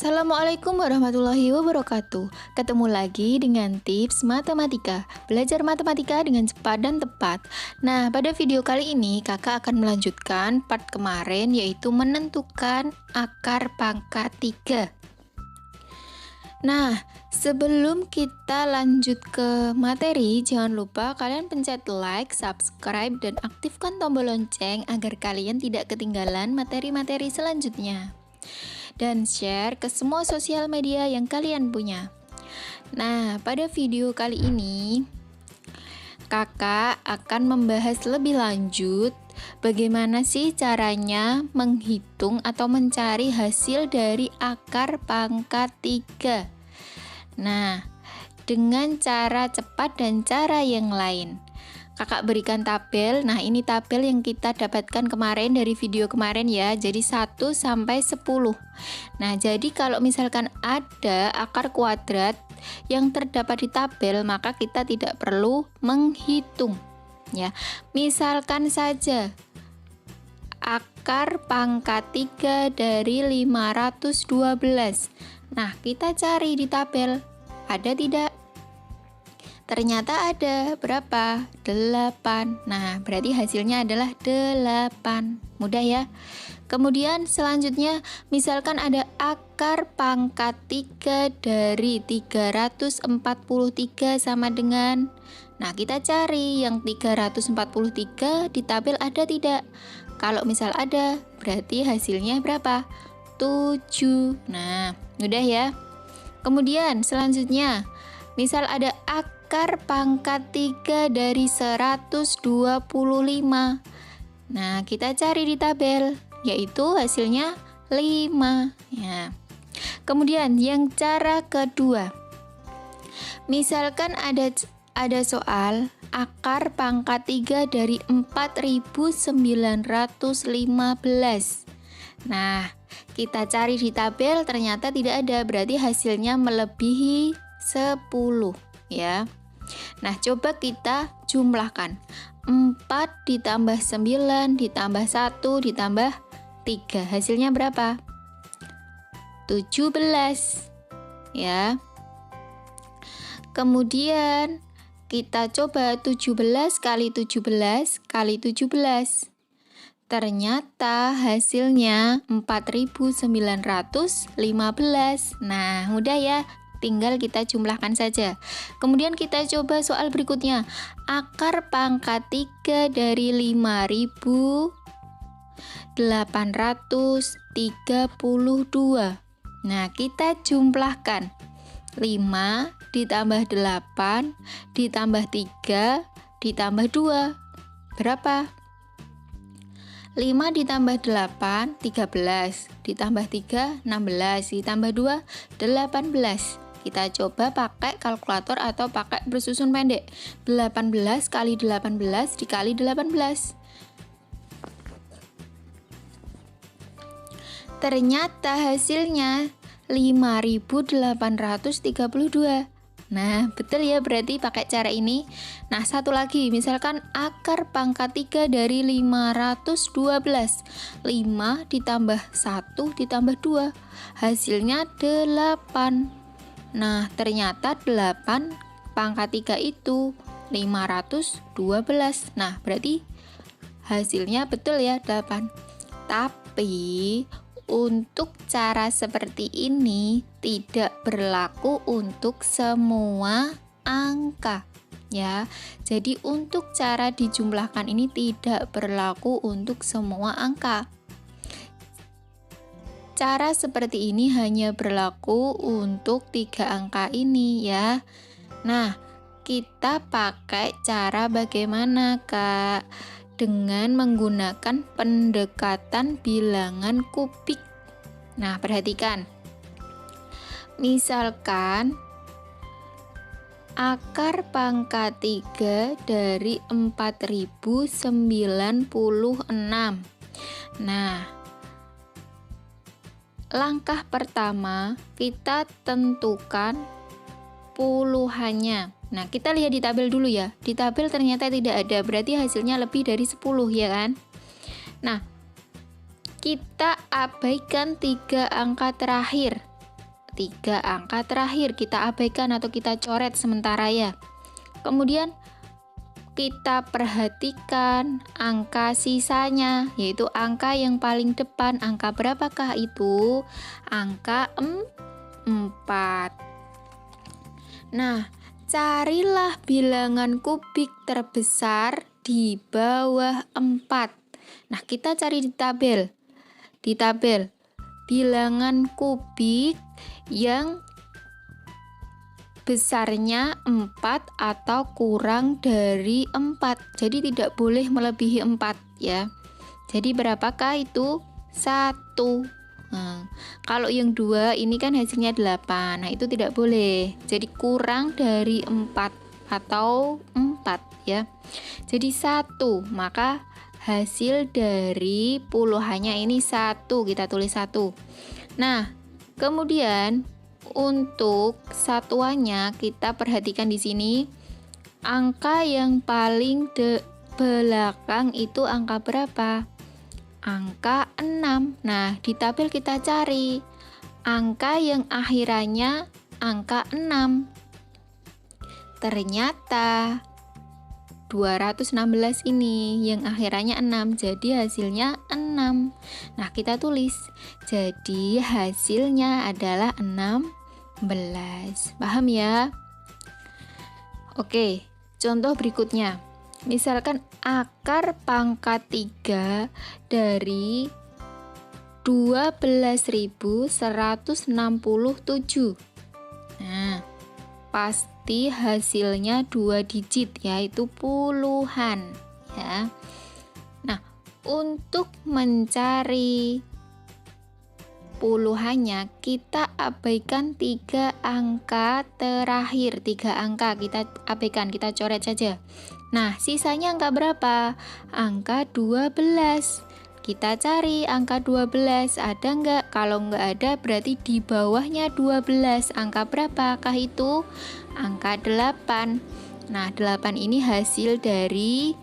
Assalamualaikum warahmatullahi wabarakatuh. Ketemu lagi dengan tips matematika. Belajar matematika dengan cepat dan tepat. Nah, pada video kali ini kakak akan melanjutkan part kemarin, yaitu menentukan akar pangkat 3. Nah, sebelum kita lanjut ke materi, jangan lupa kalian pencet like, subscribe, dan aktifkan tombol lonceng agar kalian tidak ketinggalan materi-materi selanjutnya. Dan share ke semua sosial media yang kalian punya. Nah, pada video kali ini kakak akan membahas lebih lanjut bagaimana sih caranya menghitung atau mencari hasil dari akar pangkat 3. Nah, dengan cara cepat dan cara yang lain. Kakak berikan tabel. Nah, ini tabel yang kita dapatkan kemarin dari video kemarin ya. Jadi 1 sampai 10. Nah, jadi kalau misalkan ada akar kuadrat yang terdapat di tabel, maka kita tidak perlu menghitung ya. Misalkan saja akar pangkat 3 dari 512. Nah, kita cari di tabel. Ada tidak? Ternyata ada. Berapa? 8. Nah, berarti hasilnya adalah 8. Mudah ya. Kemudian selanjutnya, misalkan ada akar pangkat 3 dari 343 sama dengan. Nah, kita cari yang 343 di tabel ada tidak? Kalau misal ada, berarti hasilnya berapa? 7. Nah, mudah ya. Kemudian selanjutnya, misal ada akar pangkat 3 dari 125. Nah, kita cari di tabel, yaitu hasilnya 5 ya. Kemudian yang cara kedua, misalkan ada soal akar pangkat 3 dari 4915. Nah, kita cari di tabel, ternyata tidak ada, berarti hasilnya melebihi 10 ya. Nah, coba kita jumlahkan. 4 ditambah 9 ditambah 1 ditambah 3. Hasilnya berapa? 17 ya. Kemudian kita coba 17 kali 17 kali 17. Ternyata hasilnya 4915. Nah, mudah ya. Tinggal kita jumlahkan saja. Kemudian kita coba soal berikutnya. Akar pangkat 3 dari 5832. Nah, kita jumlahkan. 5 ditambah 8 ditambah 3 ditambah 2. Berapa? 5 ditambah 8, 13. Ditambah 3, 16. Ditambah 2, 18. Kita coba pakai kalkulator atau pakai bersusun pendek. 18 kali 18 dikali 18. Ternyata hasilnya 5832. Nah, betul ya, berarti pakai cara ini. Nah, satu lagi, misalkan akar pangkat 3 dari 512. 5 ditambah 1 ditambah 2. Hasilnya 8. Nah, ternyata 8 pangkat 3 itu 512. Nah, berarti hasilnya betul ya, 8. Tapi untuk cara seperti ini tidak berlaku untuk semua angka ya. Jadi untuk cara dijumlahkan ini tidak berlaku untuk semua angka. Cara seperti ini hanya berlaku untuk 3 angka ini ya. Nah, kita pakai cara bagaimana, Kak? Dengan menggunakan pendekatan bilangan kubik. Nah, perhatikan. Misalkan akar pangkat 3 dari 4096. Nah, langkah pertama kita tentukan puluhannya. Nah, kita lihat di tabel dulu ya. Di tabel ternyata tidak ada, berarti hasilnya lebih dari 10 ya kan? Nah, kita abaikan 3 angka terakhir. 3 angka terakhir kita abaikan atau kita coret sementara ya. Kemudian kita perhatikan angka sisanya, yaitu angka yang paling depan. Angka berapakah itu? Angka 4. Nah, carilah bilangan kubik terbesar di bawah 4. Nah, kita cari di tabel. Di tabel, bilangan kubik yang besarnya 4 atau kurang dari 4. Jadi tidak boleh melebihi 4 ya. Jadi berapakah itu? 1. Nah, kalau yang 2 ini kan hasilnya 8. Nah, itu tidak boleh. Jadi kurang dari 4 atau 4 ya. Jadi 1, maka hasil dari puluhannya ini 1, kita tulis 1. Nah, kemudian untuk satuannya kita perhatikan di sini. Angka yang paling belakang itu angka berapa? Angka 6. Nah, di tabel kita cari angka yang akhirannya angka 6. Ternyata 216 ini yang akhirannya 6, jadi hasilnya 6. Nah, kita tulis. Jadi hasilnya adalah 16. Paham ya? Oke, contoh berikutnya. Misalkan akar pangkat 3 dari 12.167. Nah, pasti hasilnya 2 digit, yaitu puluhan ya. Nah, untuk mencari puluhannya kita abaikan 3 angka terakhir. 3 angka kita abaikan, kita coret saja. Nah, sisanya angka berapa? Angka 12. Kita cari angka 12, ada nggak? Kalau nggak ada berarti di bawahnya 12. Angka berapakah itu? Angka 8. Nah, 8 ini hasil dari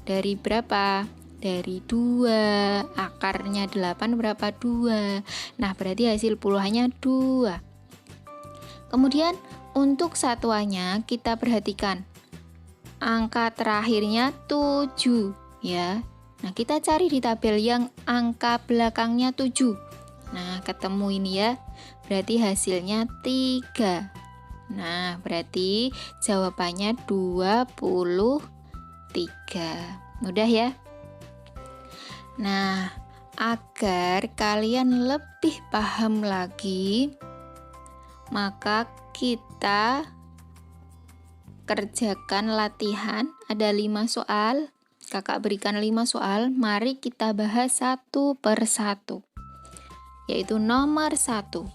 berapa? Dari 2. Akarnya 8 berapa? 2. Nah, berarti hasil puluhannya 2. Kemudian untuk satuannya kita perhatikan. Angka terakhirnya 7 ya. Nah, kita cari di tabel yang angka belakangnya 7. Nah, ketemu ini ya. Berarti hasilnya 3. Nah, berarti jawabannya 23. Mudah ya? Nah, agar kalian lebih paham lagi, maka kita kerjakan latihan. Ada 5 soal. Kakak berikan 5 soal. Mari kita bahas satu per satu. Yaitu nomor 1.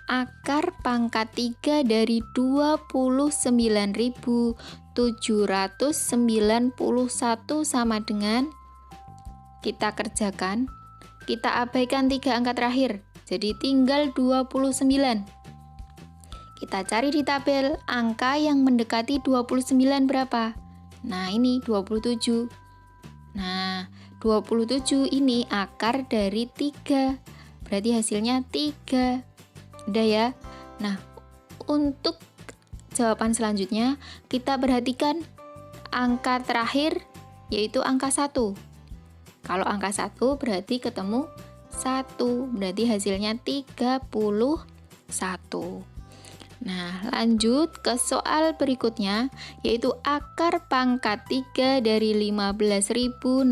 Akar pangkat 3 dari 29.791 sama dengan, kita kerjakan, kita abaikan 3 angka terakhir, jadi tinggal 29. Kita cari di tabel angka yang mendekati 29 berapa? Nah, ini 27. Nah, 27 ini akar dari 3, berarti hasilnya 3. Udah ya? Nah, untuk jawaban selanjutnya kita perhatikan angka terakhir yaitu angka 1. Kalau angka 1 berarti ketemu 1, berarti hasilnya 31. Nah, lanjut ke soal berikutnya, yaitu akar pangkat 3 dari 15.625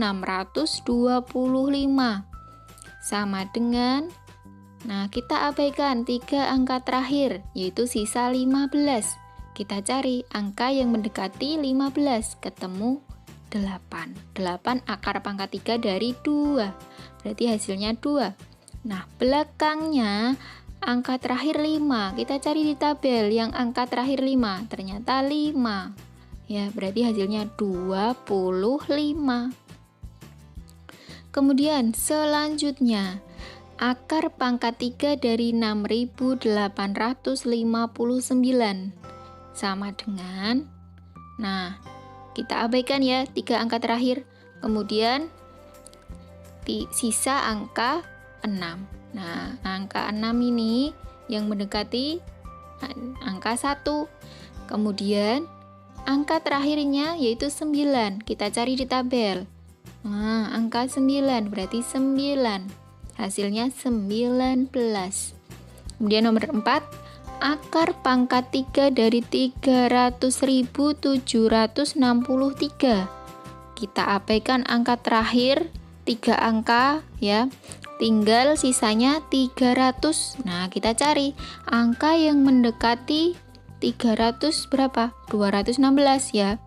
sama dengan, nah kita abaikan 3 angka terakhir, yaitu sisa 15. Kita cari angka yang mendekati 15, ketemu 8. 8 akar pangkat 3 dari 2, berarti hasilnya 2. Nah, belakangnya angka terakhir 5, kita cari di tabel yang angka terakhir 5, ternyata 5. Ya, berarti hasilnya 25. Kemudian selanjutnya, akar pangkat 3 dari 6.859 sama dengan, nah kita abaikan ya 3 angka terakhir, kemudian sisa angka 6. Nah, angka 6 ini yang mendekati angka 1. Kemudian angka terakhirnya yaitu 9. Kita cari di tabel. Nah, angka 9 berarti 9. Hasilnya 19. Kemudian nomor 4, akar pangkat 3 dari 300.763. Kita abaikan angka terakhir, 3 angka ya. Tinggal sisanya 300. Nah, kita cari angka yang mendekati 300 berapa? 216 ya.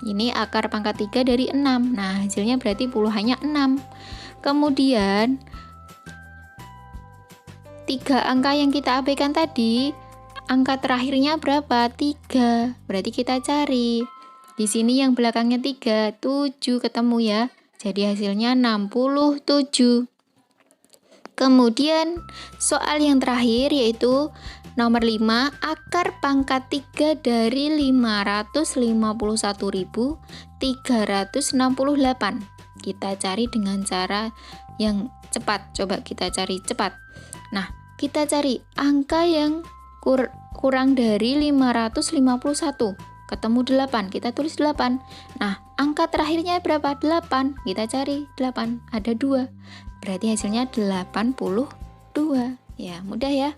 Ini akar pangkat 3 dari 6. Nah, hasilnya berarti puluhannya 6. Kemudian 3 angka yang kita abaikan tadi, angka terakhirnya berapa? 3. Berarti kita cari. Di sini yang belakangnya 3, 7 ketemu ya. Jadi hasilnya 67. Kemudian soal yang terakhir yaitu nomor 5, akar pangkat 3 dari 551.368. Kita cari dengan cara yang cepat. Coba kita cari cepat. Nah, kita cari angka yang kurang dari 551. Ketemu 8, kita tulis 8. Nah, angka terakhirnya berapa? 8. Kita cari 8, ada 2. Berarti hasilnya 82. Ya, mudah ya.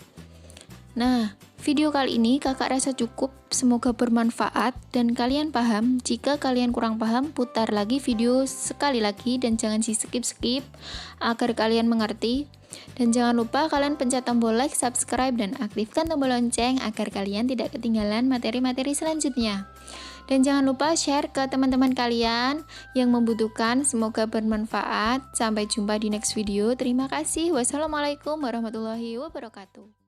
Nah, video kali ini kakak rasa cukup. Semoga bermanfaat dan kalian paham. Jika kalian kurang paham, putar lagi video sekali lagi dan jangan di skip-skip agar kalian mengerti. Dan jangan lupa kalian pencet tombol like, subscribe, dan aktifkan tombol lonceng agar kalian tidak ketinggalan materi-materi selanjutnya. Dan jangan lupa share ke teman-teman kalian yang membutuhkan. Semoga bermanfaat. Sampai jumpa di next video. Terima kasih. Wassalamualaikum warahmatullahi wabarakatuh.